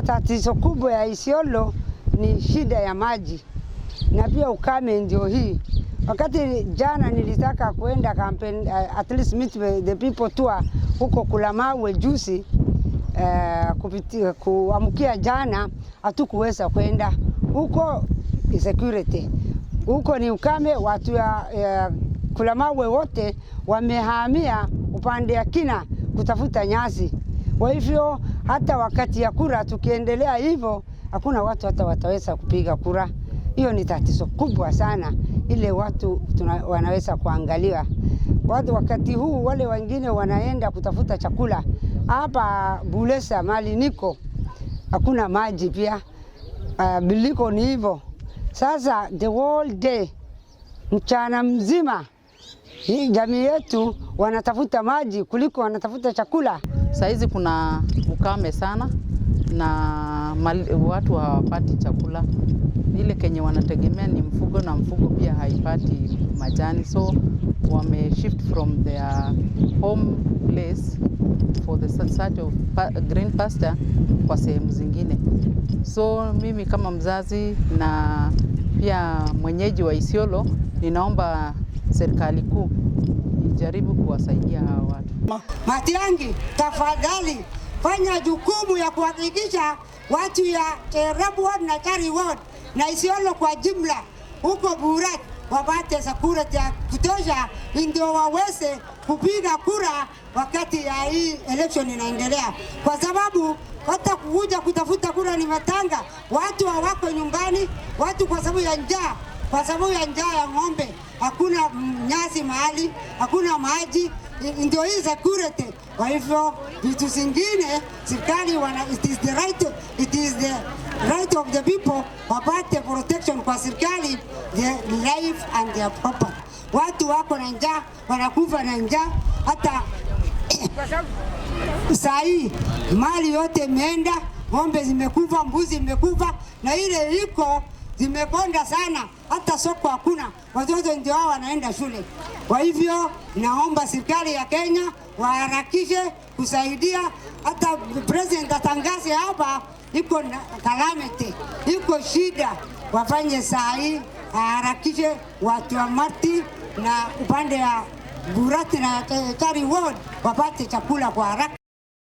Hapa tatizo kubwa ya Isiolo ni shida ya maji na pia ukame ndio hii. Wakati jana nilitaka kuenda campaign, at least meet the people tour huko Kulamawe juzi, kupitia kuamkia jana hatukuweza kwenda huko security. Huko ni ukame, watu ya Kulamawe wote wamehamia upande ya kina kutafuta nyasi. Kwa hivyo hata wakati ya kura tukiendelea hivyo hakuna watu hata wataweza kupiga kura. Hiyo ni tatizo kubwa sana ile watu wanaweza kuangalia. Watu wakati huu wale wengine wanaenda kutafuta chakula. Hapa Bulesa mali niko hakuna maji pia. Biliko ni hivyo. Sasa the whole day mchana mzima hii jamii yetu wanatafuta maji kuliko wanatafuta chakula. Saizi kuna ukame sana na watu hawapati chakula. Ile kenye wanategemea ni mfugo na mfugo pia haipati majani, so wame shift from their home place for the search of green pasture kwa sehemu zingine. So mimi kama mzazi na pia mwenyeji wa Isiolo ninaomba serikali kuu ijaribu kuwasaidia hawa watu. Matiang'i, tafadhali fanya jukumu ya kuhakikisha watu ya Rabu Ward na Chari Ward na Isiolo kwa jumla huko Burat wapate security ya kutosha ndio waweze kupiga kura wakati ya hii election inaendelea, kwa sababu hata kuja kutafuta kura ni matanga. Watu hawako nyumbani, watu kwa sababu ya njaa, kwa sababu ya njaa ya ng'ombe, hakuna nyasi mahali, hakuna maji, ndio hii security. Kwa hivyo vitu zingine serikali it is the right of the people wapate protection kwa serikali, their life and their property. Watu wako na njaa, wanakufa na njaa. Hata sahi mali yote imeenda, ng'ombe zimekufa, mbuzi zimekufa, na ile iko zimekonda sana, hata soko hakuna, watoto ndio hao wanaenda shule. Kwa hivyo naomba serikali ya Kenya waharakishe kusaidia, hata president atangaze hapa iko calamity, iko shida, wafanye sahi, harakishe watu wa Marti na upande ya Burati na Chari Ward wapate chakula kwa haraka.